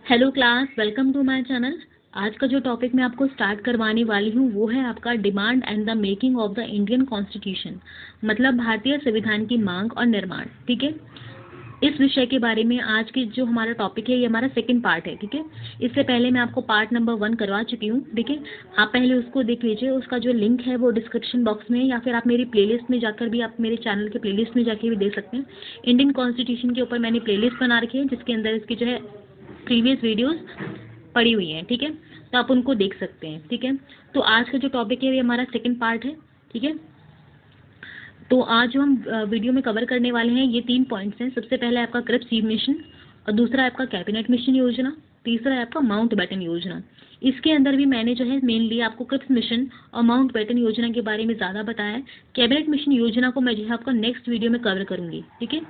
Hello class, welcome to my channel. आज का जो टॉपिक मैं आपको स्टार्ट करवाने वाली हूँ वो है आपका demand and the making of the Indian constitution, मतलब भारतीय संविधान की मांग और निर्माण। ठीक है, इस विषय के बारे में आज की जो हमारा टॉपिक है ये हमारा सेकंड पार्ट है। ठीक है, इससे पहले मैं आपको पार्ट नंबर 1 करवा चुकी हूँ। ठीक है, आप पहले उसको देख लीजिए। उसका जो लिंक है वो डिस्क्रिप्शन बॉक्स में, या फिर आप मेरी प्लेलिस्ट में जाकर भी, आप मेरे चैनल के प्लेलिस्ट में जाकर भी देख सकते हैं। इंडियन कॉन्स्टिट्यूशन के ऊपर मैंने प्लेलिस्ट बना रखी है जिसके अंदर इसकी जो है प्रीवियस वीडियोस पड़ी हुई हैं। ठीक है, तो आप उनको देख सकते हैं। ठीक है, तो आज का जो टॉपिक है ये हमारा सेकंड पार्ट है। ठीक है, तो आज जो हम वीडियो में कवर करने वाले हैं ये 3 पॉइंट्स हैं। सबसे पहले आपका क्रिप्स मिशन, और दूसरा है आपका कैबिनेट मिशन योजना, तीसरा है आपका माउंट बैटन योजना। इसके अंदर भी मैंने जो है मेनली आपको क्रिप्स मिशन और माउंट बैटन योजना के बारे में ज़्यादा बताया है। कैबिनेट मिशन योजना को मैं जो है आपका नेक्स्ट वीडियो में कवर करूंगी। ठीक है,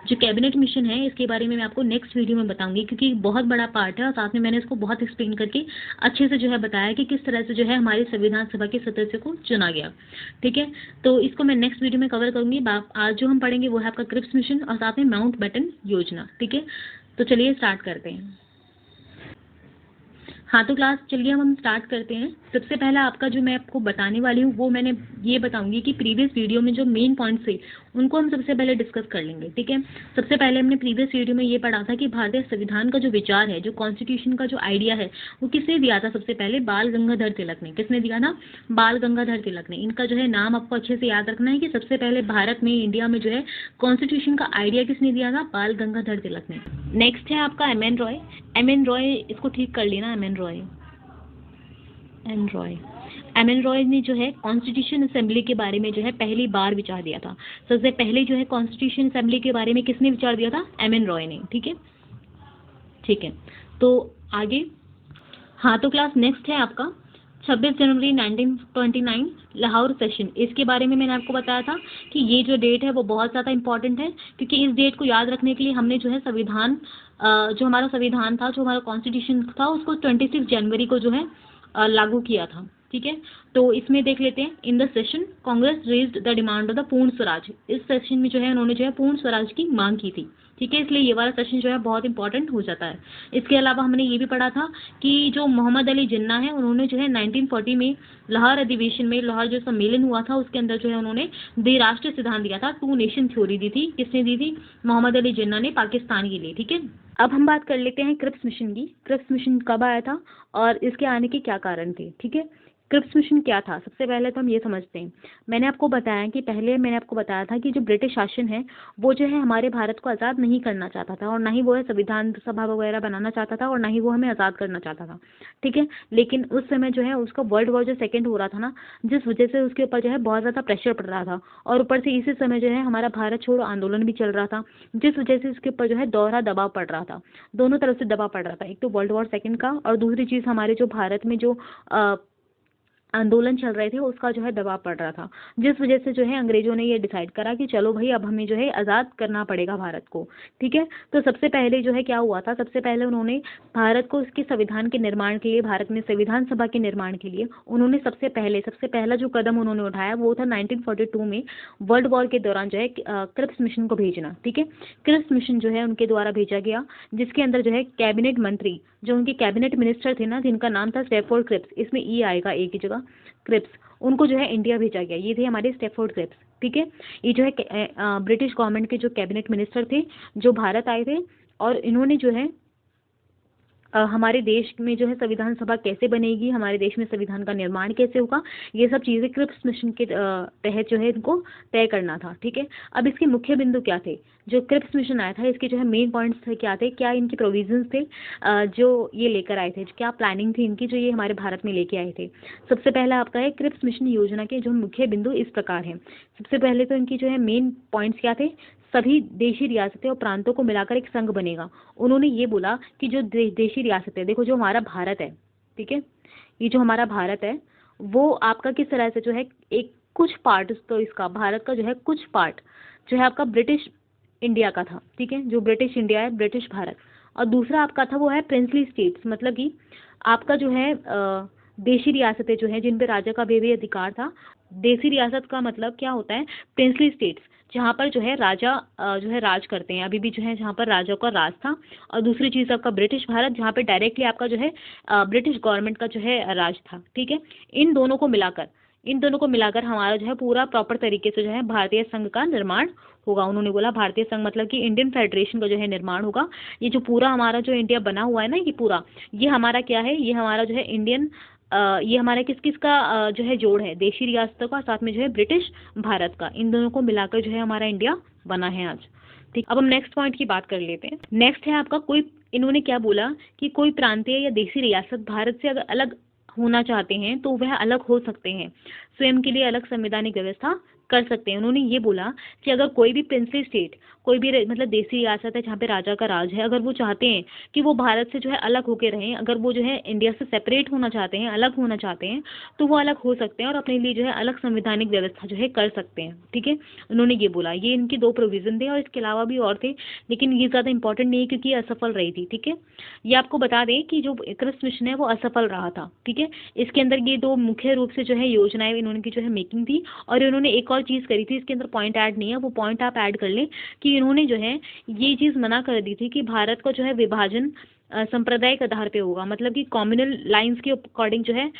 जो कैबिनेट मिशन है इसके बारे में मैं आपको नेक्स्ट वीडियो में बताऊंगी, क्योंकि बहुत बड़ा पार्ट है और साथ में मैंने इसको बहुत एक्सप्लेन करके अच्छे से जो है बताया कि किस तरह से जो है हमारे संविधान सभा के सदस्य को चुना गया। ठीक है, तो इसको मैं नेक्स्ट वीडियो में कवर करूंगी। आज जो हम पढ़ेंगे वो है आपका क्रिप्स मिशन और साथ में माउंट बैटन योजना। ठीक है, तो चलिए स्टार्ट करते हैं। हाँ, तो क्लास चलिए हम स्टार्ट करते हैं। सबसे पहला आपका जो मैं आपको बताने वाली हूँ वो मैंने ये बताऊंगी कि प्रीवियस वीडियो में जो मेन पॉइंट्स थे उनको हम सबसे पहले डिस्कस कर लेंगे। ठीक है, सबसे पहले हमने प्रीवियस वीडियो में ये पढ़ा था कि भारतीय संविधान का जो विचार है, जो कॉन्स्टिट्यूशन का जो आइडिया है, वो किसने दिया था? सबसे पहले बाल गंगाधर तिलक ने। किसने दिया था? बाल गंगाधर तिलक ने। इनका जो है नाम आपको अच्छे से याद रखना है कि सबसे पहले भारत में, इंडिया में जो है कॉन्स्टिट्यूशन का आइडिया किसने दिया था? बाल गंगाधर तिलक ने। नेक्स्ट है आपका M N Roy. M N Roy, इसको ठीक कर लेना, M N Roy. M N Roy ने जो है कॉन्स्टिट्यूशन असेंबली के बारे में जो है पहली बार विचार दिया था। सबसे पहले जो है कॉन्स्टिट्यूशन असेंबली के बारे में किसने विचार दिया था? एम एन रॉय ने। ठीक है, ठीक है, तो आगे। हाँ, तो क्लास नेक्स्ट है आपका 26 जनवरी 1929 लाहौर सेशन। इसके बारे में मैंने आपको बताया था कि ये जो डेट है वो बहुत ज़्यादा इंपॉर्टेंट है, क्योंकि इस डेट को याद रखने के लिए हमने जो है संविधान, जो हमारा संविधान था, जो हमारा कॉन्स्टिट्यूशन था, उसको 26 जनवरी को जो है लागू किया था। ठीक है, तो इसमें देख लेते हैं। In the session Congress raised the demand of the पूर्ण स्वराज। इस सेशन में जो है उन्होंने जो है पूर्ण स्वराज की मांग की थी। ठीक है, इसलिए ये वाला सेशन जो है बहुत इंपॉर्टेंट हो जाता है। इसके अलावा हमने ये भी पढ़ा था कि जो मोहम्मद अली जिन्ना है उन्होंने जो है 1940 में लाहौर अधिवेशन में, लाहौर जो सम्मेलन हुआ था उसके अंदर जो है उन्होंने द्विराष्ट्रीय सिद्धांत दिया था, 2 नेशन थ्योरी दी थी। किसने दी थी? मोहम्मद अली जिन्ना ने, पाकिस्तान के लिए। ठीक है, अब हम बात कर लेते हैं क्रिप्स मिशन की। क्रिप्स मिशन कब आया था और इसके आने के क्या कारण थे? ठीक है, क्रिप्स मिशन क्या था? सबसे पहले तो हम ये समझते हैं। मैंने आपको बताया कि पहले मैंने आपको बताया था कि जो ब्रिटिश शासन है वो जो है हमारे भारत को आज़ाद नहीं करना चाहता था, और ना ही वो है संविधान सभा वगैरह बनाना चाहता था, और ना ही वो हमें आज़ाद करना चाहता था। ठीक है, लेकिन उस समय जो है उसका वर्ल्ड वॉर जो सेकेंड हो रहा था ना, जिस वजह से उसके ऊपर जो है बहुत ज़्यादा प्रेशर पड़ रहा था, और ऊपर से इसी समय जो है हमारा भारत छोड़ो आंदोलन भी चल रहा था, जिस वजह से उसके ऊपर जो है दोहरा दबाव पड़ रहा था। दोनों तरफ से दबाव पड़ रहा था, एक तो वर्ल्ड वॉर सेकेंड का, और दूसरी चीज़ हमारे जो भारत में जो आंदोलन चल रहे थे उसका जो है दबाव पड़ रहा था, जिस वजह से जो है अंग्रेजों ने ये डिसाइड करा कि चलो भाई अब हमें जो है आज़ाद करना पड़ेगा भारत को। ठीक है, तो सबसे पहले जो है क्या हुआ था? सबसे पहले उन्होंने भारत को उसके संविधान के निर्माण के लिए, भारत में संविधान सभा के निर्माण के लिए उन्होंने सबसे पहला जो कदम उन्होंने उठाया वो था 1942 में वर्ल्ड वॉर के दौरान जो है क्रिप्स मिशन को भेजना। ठीक है, क्रिप्स मिशन जो है उनके द्वारा भेजा गया, जिसके अंदर जो है कैबिनेट मंत्री, जो उनके कैबिनेट मिनिस्टर थे ना, जिनका नाम था स्टैफोर्ड क्रिप्स, इसमें ई आएगा एक ही जगह, क्रिप्स, उनको जो है इंडिया भेजा गया। ये थे हमारे स्टैफोर्ड क्रिप्स। ठीक है, ये जो है ब्रिटिश गवर्नमेंट के जो कैबिनेट मिनिस्टर थे जो भारत आए थे, और इन्होंने जो है हमारे देश में जो है संविधान सभा कैसे बनेगी, हमारे देश में संविधान का निर्माण कैसे होगा, ये सब चीज़ें क्रिप्स मिशन के तहत जो है इनको तय करना था। ठीक है, अब इसके मुख्य बिंदु क्या थे? जो क्रिप्स मिशन आया था इसके जो है मेन पॉइंट्स थे, क्या थे, क्या इनके प्रोविजंस थे जो ये लेकर आए थे, क्या प्लानिंग थी इनकी जो ये हमारे भारत में लेके आए थे। सबसे पहला आपका है क्रिप्स मिशन योजना के जो मुख्य बिंदु इस प्रकार हैं। सबसे पहले तो इनकी जो है मेन पॉइंट्स क्या थे? सभी देशी रियासतें और प्रांतों को मिलाकर एक संघ बनेगा। उन्होंने ये बोला कि जो देशी रियासतें, देखो जो हमारा भारत है, ठीक है, ये जो हमारा भारत है वो आपका किस तरह से जो है एक कुछ पार्ट, तो इसका भारत का जो है कुछ पार्ट जो है आपका ब्रिटिश इंडिया का था। ठीक है, जो ब्रिटिश इंडिया है, ब्रिटिश भारत, और दूसरा आपका था वो है प्रिंसली स्टेट्स, मतलब कि आपका जो है देशी रियासतें जो है जिन पे राजा का भी अधिकार था। देशी रियासत का मतलब क्या होता है, प्रिंसली स्टेट्स, जहाँ पर जो है राजा जो है राज करते हैं, अभी भी जो है जहाँ पर राजा का राज था। और दूसरी चीज़ आपका ब्रिटिश भारत, जहाँ पे डायरेक्टली आपका जो है ब्रिटिश गवर्नमेंट का जो है राज था। ठीक है, इन दोनों को मिलाकर हमारा जो है पूरा प्रॉपर तरीके से जो है भारतीय संघ का निर्माण होगा। उन्होंने बोला भारतीय संघ मतलब कि इंडियन फेडरेशन का जो है निर्माण होगा। ये जो पूरा हमारा जो इंडिया बना हुआ है ना, ये पूरा, ये हमारा क्या है, ये हमारा जो है इंडियन, ये हमारे किस किस का जो है जोड़ है, देशी रियासतों का, साथ में जो है ब्रिटिश भारत का, इन दोनों को मिलाकर जो है हमारा इंडिया बना है आज। ठीक, अब हम नेक्स्ट पॉइंट की बात कर लेते हैं। नेक्स्ट है आपका कोई, इन्होंने क्या बोला कि कोई प्रांतीय या देशी रियासत भारत से अगर अलग होना चाहते हैं तो वह अलग हो सकते हैं, स्वयं के लिए अलग संवैधानिक व्यवस्था कर सकते हैं। उन्होंने ये बोला कि अगर कोई भी प्रिंसली स्टेट, कोई भी मतलब देशी रियासत है जहाँ पे राजा का राज है, अगर वो चाहते हैं कि वो भारत से जो है अलग होके रहें, अगर वो जो है इंडिया से सेपरेट होना चाहते हैं, अलग होना चाहते हैं, तो वो अलग हो सकते हैं और अपने लिए जो है अलग संवैधानिक व्यवस्था जो है कर सकते हैं। ठीक है, उन्होंने ये बोला, ये इनके दो प्रोविजन थे और इसके अलावा भी और थे, लेकिन ये ज़्यादा इंपॉर्टेंट नहीं है क्योंकि ये असफल रही थी। ठीक है, ये आपको बता दें कि जो क्रिप्स मिशन है वो असफल रहा था। ठीक है, इसके अंदर ये दो मुख्य रूप से जो है योजनाएं इन्होंने की जो है मेकिंग थी, और इन्होंने एक और चीज़ करी थी, इसके अंदर पॉइंट ऐड नहीं है, वो पॉइंट आप ऐड कर लें कि इन्होंने जो है ये चीज़ मना कर दी थी कि भारत का जो है विभाजन सांप्रदायिक आधार पे होगा, मतलब कि कॉम्युनल लाइंस के अकॉर्डिंग जो है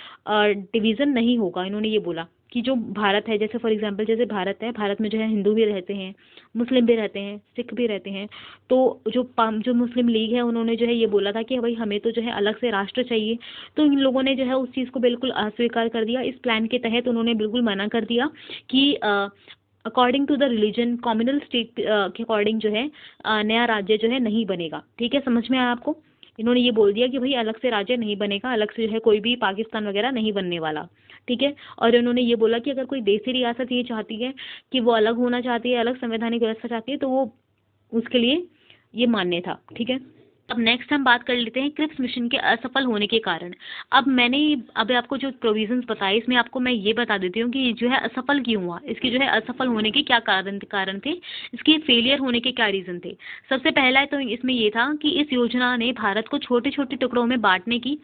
डिवीज़न नहीं होगा। इन्होंने ये बोला कि जो भारत है, जैसे फॉर एग्जांपल जैसे भारत है, भारत में जो है हिंदू भी रहते हैं, मुस्लिम भी रहते हैं, सिख भी रहते हैं, तो जो मुस्लिम लीग है उन्होंने जो है ये बोला था कि भाई हमें तो जो है अलग से राष्ट्र चाहिए, तो इन लोगों ने जो है उस चीज़ को बिल्कुल अस्वीकार कर दिया। इस प्लान के तहत उन्होंने बिल्कुल मना कर दिया कि according to the religion communal state के अकॉर्डिंग जो है नया राज्य जो है नहीं बनेगा। ठीक है, समझ में आया आपको? इन्होंने ये बोल दिया कि भाई अलग से राज्य नहीं बनेगा, अलग से जो है कोई भी पाकिस्तान वगैरह नहीं बनने वाला। ठीक है, और इन्होंने ये बोला कि अगर कोई देशी रियासत ये चाहती है कि वो अलग होना चाहती है, अलग संवैधानिक व्यवस्था चाहती है, तो वो उसके लिए ये मान्य था। ठीक है, अब नेक्स्ट हम बात कर लेते हैं क्रिप्स मिशन के असफल होने के कारण। अब मैंने अभी आपको जो प्रोविजंस बताए, इसमें आपको मैं ये बता देती हूँ कि ये जो है असफल क्यों हुआ, इसकी जो है असफल होने के क्या कारण थे, इसके फेलियर होने के क्या रीज़न थे। सबसे पहला तो इसमें ये था कि इस योजना ने भारत को छोटे छोटे टुकड़ों में बांटने की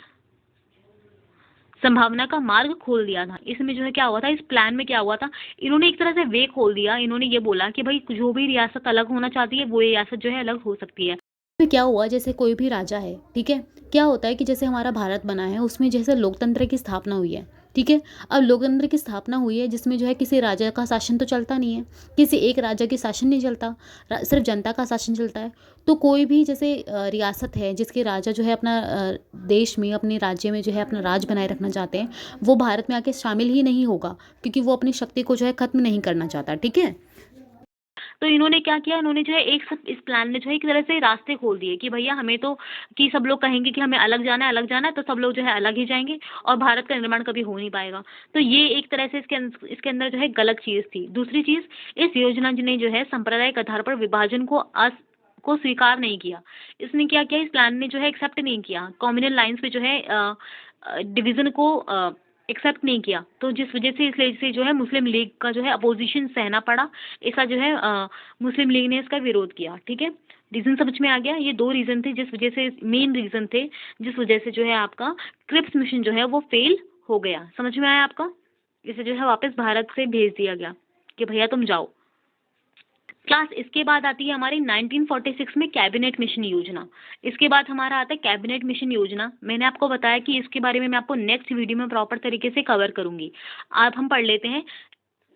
संभावना का मार्ग खोल दिया था। इसमें जो है क्या हुआ था, इस प्लान में क्या हुआ था, इन्होंने एक तरह से वे खोल दिया। इन्होंने ये बोला कि भाई जो भी रियासत अलग होना चाहती है वो रियासत जो है अलग हो सकती है। में क्या हुआ, जैसे कोई भी राजा है, ठीक है, क्या होता है कि जैसे हमारा भारत बना है उसमें जैसे लोकतंत्र की स्थापना हुई है। ठीक है, अब लोकतंत्र की स्थापना हुई है जिसमें जो है किसी राजा का शासन तो चलता नहीं है, किसी एक राजा की शासन नहीं चलता, सिर्फ जनता का शासन चलता है। तो कोई भी जैसे रियासत है जिसके राजा जो है अपना देश में, अपने राज्य में जो है अपना राज बनाए रखना चाहते हैं, वो भारत में आके शामिल ही नहीं होगा क्योंकि वो अपनी शक्ति को जो है खत्म नहीं करना चाहता। ठीक है, तो इन्होंने क्या किया, इन्होंने जो है एक सब इस प्लान में जो है एक तरह से रास्ते खोल दिए कि भैया हमें तो, कि सब लोग कहेंगे कि हमें अलग जाना है, अलग जाना है, तो सब लोग जो है अलग ही जाएंगे और भारत का निर्माण कभी हो नहीं पाएगा। तो ये एक तरह से इसके अंदर जो है गलत चीज़ थी। दूसरी चीज़, इस योजना ने जो है सांप्रदायिक आधार पर विभाजन को स्वीकार नहीं किया। इसने क्या किया, इस प्लान ने जो है एक्सेप्ट नहीं किया, कम्युनल लाइंस पे जो है डिवीजन को एक्सेप्ट नहीं किया। तो जिस वजह से इसलिए से जो है मुस्लिम लीग का जो है अपोजिशन सहना पड़ा। ऐसा जो है मुस्लिम लीग ने इसका विरोध किया। ठीक है, रीज़न समझ में आ गया? ये दो रीज़न थे जिस वजह से, मेन रीज़न थे जिस वजह से जो है आपका क्रिप्स मिशन जो है वो फेल हो गया। समझ में आया आपका? इसे जो है वापस भारत से भेज दिया गया कि भैया तुम जाओ। क्लास, इसके बाद आती है हमारी 1946 में कैबिनेट मिशन योजना। इसके बाद हमारा आता है कैबिनेट मिशन योजना। मैंने आपको बताया कि इसके बारे में मैं आपको नेक्स्ट वीडियो में प्रॉपर तरीके से कवर करूंगी। अब हम पढ़ लेते हैं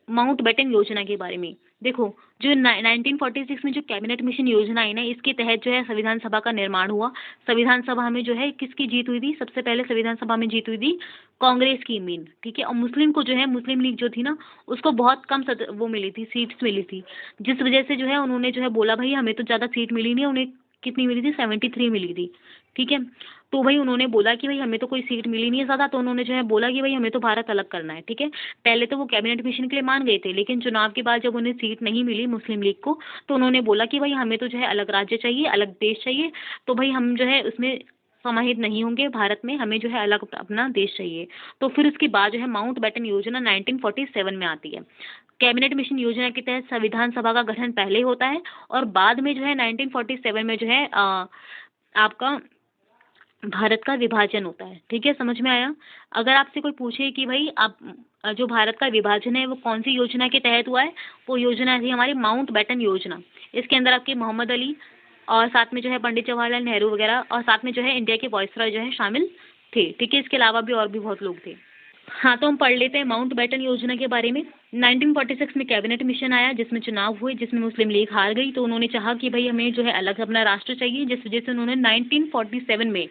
माउंटबेटन योजना के बारे में। देखो, जो 1946 में जो कैबिनेट मिशन योजना आई ना, इसके तहत जो है संविधान सभा का निर्माण हुआ। संविधान सभा में जो है किसकी जीत हुई थी, सबसे पहले संविधान सभा में जीत हुई थी कांग्रेस की मीन। ठीक है, और मुस्लिम को जो है, मुस्लिम लीग जो थी ना, उसको बहुत कम वो मिली थी, सीट्स मिली थी, जिस वजह से जो है उन्होंने जो है बोला भाई हमें तो ज़्यादा सीट मिली नहीं, उन्हें कितनी मिली थी, 73 मिली थी। ठीक है, तो भाई उन्होंने बोला कि भाई हमें तो कोई सीट मिली नहीं है ज़्यादा, तो उन्होंने जो है बोला कि भाई हमें तो भारत अलग करना है। ठीक है, पहले तो वो कैबिनेट मिशन के लिए मान गए थे, लेकिन चुनाव के बाद जब उन्हें सीट नहीं मिली मुस्लिम लीग को, तो उन्होंने बोला कि भाई हमें तो जो है अलग राज्य चाहिए, अलग देश चाहिए, तो भाई हम जो है उसमें समाहित नहीं होंगे भारत में, हमें जो है अलग अपना देश चाहिए। तो फिर उसके बाद जो है माउंटबेटन योजना 1947 में आती है। कैबिनेट मिशन योजना के तहत संविधान सभा का गठन पहले होता है और बाद में जो है 1947 में जो है आपका भारत का विभाजन होता है। ठीक है, समझ में आया? अगर आपसे कोई पूछे कि भाई आप जो भारत का विभाजन है वो कौन सी योजना के तहत हुआ है, वो योजना थी हमारी माउंट बैटन योजना। इसके अंदर आपके मोहम्मद अली और साथ में जो है पंडित जवाहरलाल नेहरू वगैरह और साथ में जो है इंडिया के वायसरॉय जो है शामिल थे। ठीक है, इसके अलावा भी और भी बहुत लोग थे। हाँ, तो हम पढ़ लेते हैं माउंट बैटन योजना के बारे में। 1946 में कैबिनेट मिशन आया जिसमें चुनाव हुए, जिसमें मुस्लिम लीग हार गई, तो उन्होंने चाहा कि भाई हमें जो है अलग अपना राष्ट्र चाहिए, जिस वजह से उन्होंने 1947 में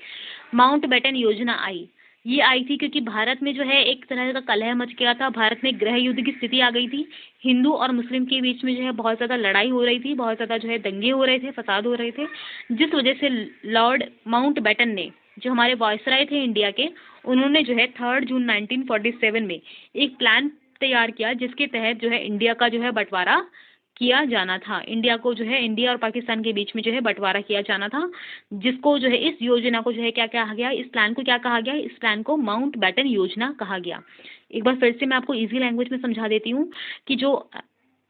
माउंट बैटन योजना आई। ये आई थी क्योंकि भारत में जो है एक तरह का कलह मच गया था, भारत में गृह युद्ध की स्थिति आ गई थी। हिंदू और मुस्लिम के बीच में जो है बहुत ज़्यादा लड़ाई हो रही थी, बहुत ज़्यादा जो है दंगे हो रहे थे, फसाद हो रहे थे, जिस वजह से लॉर्ड माउंट बैटन ने, जो हमारे वायसराय थे इंडिया के, उन्होंने जो है 3 जून 1947 में एक प्लान तैयार किया जिसके तहत जो है इंडिया का जो है बंटवारा किया जाना था। इंडिया को जो है इंडिया और पाकिस्तान के बीच में जो है बंटवारा किया जाना था, जिसको जो है इस योजना को जो है क्या कहा गया, इस प्लान को क्या कहा गया, इस प्लान को माउंट बैटन योजना कहा गया। एक बार फिर से मैं आपको इजी लैंग्वेज में समझा देती हूँ कि जो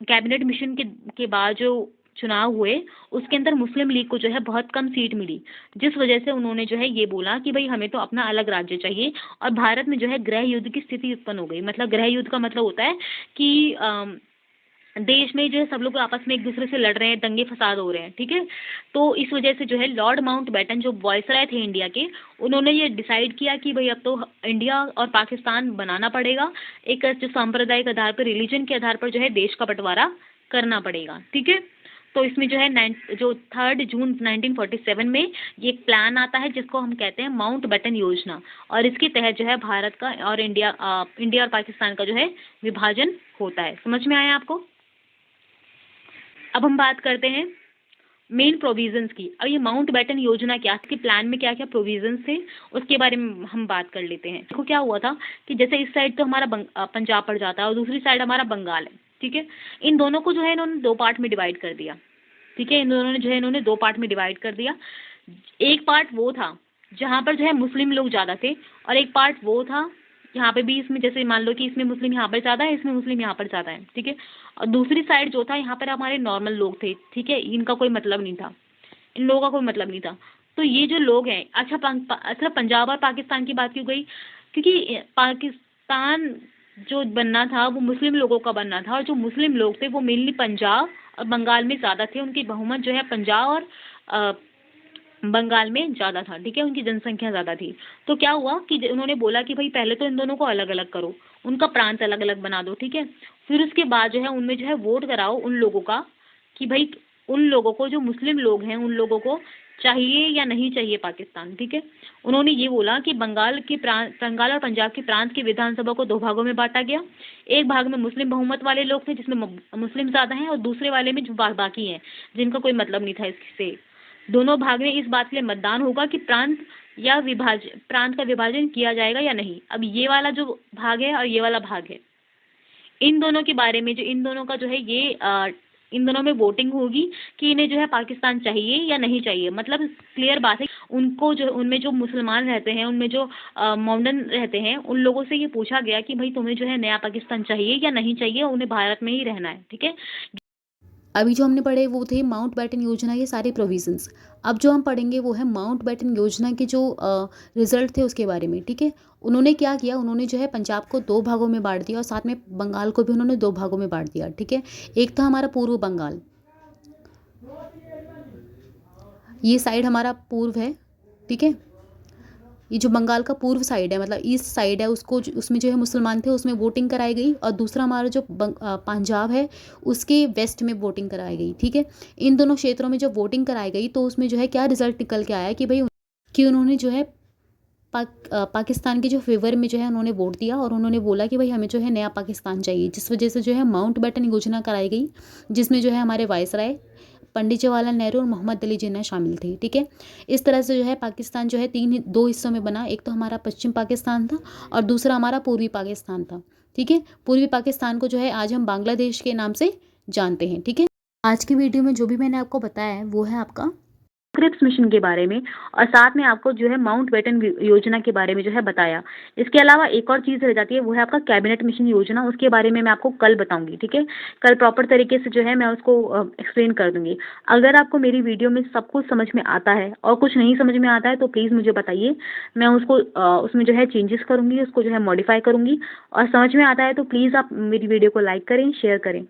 कैबिनेट मिशन के बाद जो चुनाव हुए उसके अंदर मुस्लिम लीग को जो है बहुत कम सीट मिली, जिस वजह से उन्होंने जो है ये बोला कि भाई हमें तो अपना अलग राज्य चाहिए, और भारत में जो है गृह युद्ध की स्थिति उत्पन्न हो गई। मतलब गृह युद्ध का मतलब होता है कि देश में जो है सब लोग आपस में एक दूसरे से लड़ रहे हैं, दंगे फसाद हो रहे हैं। ठीक है, तो इस वजह से जो है लॉर्ड माउंट बैटन जो वायसराय थे इंडिया के, उन्होंने ये डिसाइड किया कि भाई अब तो इंडिया और पाकिस्तान बनाना पड़ेगा, एक जो सांप्रदायिक आधार पर, रिलीजन के आधार पर जो है देश का बंटवारा करना पड़ेगा। ठीक है, तो इसमें जो है 3 जून 1947 में ये एक प्लान आता है जिसको हम कहते हैं माउंट बैटन योजना, और इसके तहत जो है भारत का और इंडिया और पाकिस्तान का जो है विभाजन होता है। समझ में आया आपको? अब हम बात करते हैं मेन प्रोविजंस की। अब ये माउंट बैटन योजना क्या, इसके प्लान में क्या क्या प्रोविजंस थे उसके बारे में हम बात कर लेते हैं। देखो क्या हुआ था कि जैसे इस साइड तो हमारा पंजाब पड़ जाता है और दूसरी साइड हमारा बंगाल है। ठीक है, इन दोनों को जो है इन्होंने 2 पार्ट में डिवाइड कर दिया। ठीक है, इन दोनों ने जो है इन्होंने 2 पार्ट में डिवाइड कर दिया। एक पार्ट वो था जहाँ पर जो है मुस्लिम लोग ज़्यादा थे, और एक पार्ट वो था यहाँ पे भी, इसमें जैसे मान लो कि इसमें मुस्लिम यहाँ पर ज़्यादा है, इसमें मुस्लिम यहाँ पर ज़्यादा है। ठीक है, और दूसरी साइड जो था यहाँ पर हमारे नॉर्मल लोग थे। ठीक है, इनका कोई मतलब नहीं था, इन लोगों का कोई मतलब नहीं था। तो ये जो लोग हैं, अच्छा पंजाब और पाकिस्तान की बात क्यों गई, क्योंकि पाकिस्तान जो बनना था वो मुस्लिम लोगों का बनना था, और जो मुस्लिम लोग थे वो मेनली पंजाब और बंगाल में ज़्यादा थे। उनकी बहुमत जो है पंजाब और बंगाल में ज़्यादा था। ठीक है, उनकी जनसंख्या ज़्यादा थी। तो क्या हुआ कि उन्होंने बोला कि भाई पहले तो इन दोनों को अलग अलग करो, उनका प्रांत अलग अलग बना दो। ठीक है, फिर उसके बाद जो है उनमें जो है वोट कराओ उन लोगों का कि भाई उन लोगों को, जो मुस्लिम लोग हैं, उन लोगों को चाहिए या नहीं चाहिए पाकिस्तान। ठीक है, उन्होंने ये बोला कि बंगाल और पंजाब के प्रांत की विधानसभा को 2 भागों में बांटा गया। एक भाग में मुस्लिम बहुमत वाले लोग थे जिसमें मुस्लिम ज़्यादा हैं, और दूसरे वाले में जो बाकी हैं जिनका कोई मतलब नहीं था इससे। दोनों भाग में इस बात के लिए मतदान होगा कि प्रांत का विभाजन किया जाएगा या नहीं। अब ये वाला जो भाग है और ये वाला भाग है, इन दोनों के बारे में, जो इन दोनों का जो है ये इन दोनों में वोटिंग होगी कि इन्हें जो है पाकिस्तान चाहिए या नहीं चाहिए। मतलब क्लियर बात है, उनको जो उनमें जो मुसलमान रहते हैं, उनमें जो मॉडर्न रहते हैं, उन लोगों से ये पूछा गया कि भाई तुम्हें जो है नया पाकिस्तान चाहिए या नहीं चाहिए, उन्हें भारत में ही रहना है। ठीक है, अभी जो हमने पढ़े वो थे माउंट बैटन योजना के सारे प्रोविजंस। अब जो हम पढ़ेंगे वो है माउंट बैटन योजना के जो रिजल्ट थे उसके बारे में। ठीक है, उन्होंने क्या किया, उन्होंने जो है पंजाब को 2 भागों में बांट दिया और साथ में बंगाल को भी उन्होंने 2 भागों में बांट दिया। ठीक है, एक था हमारा पूर्व बंगाल, ये साइड हमारा पूर्व है। ठीक है, ये जो बंगाल का पूर्व साइड है, मतलब ईस्ट साइड है, उसको उसमें जो है मुसलमान थे, उसमें वोटिंग कराई गई। और दूसरा हमारा जो पंजाब है उसके वेस्ट में वोटिंग कराई गई। ठीक है, इन दोनों क्षेत्रों में जब वोटिंग कराई गई तो उसमें जो है क्या रिजल्ट निकल के आया कि भाई कि उन्होंने जो है पाकिस्तान के जो फेवर में जो है उन्होंने वोट दिया, और उन्होंने बोला कि भाई हमें जो है नया पाकिस्तान चाहिए, जिस वजह से जो है माउंट बैटन योजना कराई गई, जिसमें जो है हमारे वायसराय पंडित जवाहरलाल नेहरू और मोहम्मद अली जिन्ना शामिल थे। ठीक है, इस तरह से जो है पाकिस्तान जो है 2 हिस्सों में बना, एक तो हमारा पश्चिम पाकिस्तान था और दूसरा हमारा पूर्वी पाकिस्तान था। ठीक है, पूर्वी पाकिस्तान को जो है आज हम बांग्लादेश के नाम से जानते हैं। ठीक है, आज की वीडियो में जो भी मैंने आपको बताया है वो है आपका क्रिप्स मिशन के बारे में, और साथ में आपको जो है माउंट बेटन योजना के बारे में जो है बताया। इसके अलावा एक और चीज़ रह जाती है, वो है आपका कैबिनेट मिशन योजना। उसके बारे में मैं आपको कल बताऊंगी, ठीक है। कल प्रॉपर तरीके से जो है मैं उसको एक्सप्लेन कर दूंगी। अगर आपको मेरी वीडियो में सब कुछ समझ में आता है और कुछ नहीं समझ में आता है तो प्लीज़ मुझे बताइए, मैं उसको उसमें जो है चेंजेस करूंगी, उसको जो है मॉडिफाई करूंगी। और समझ में आता है तो प्लीज़ आप मेरी वीडियो को लाइक करें, शेयर करें।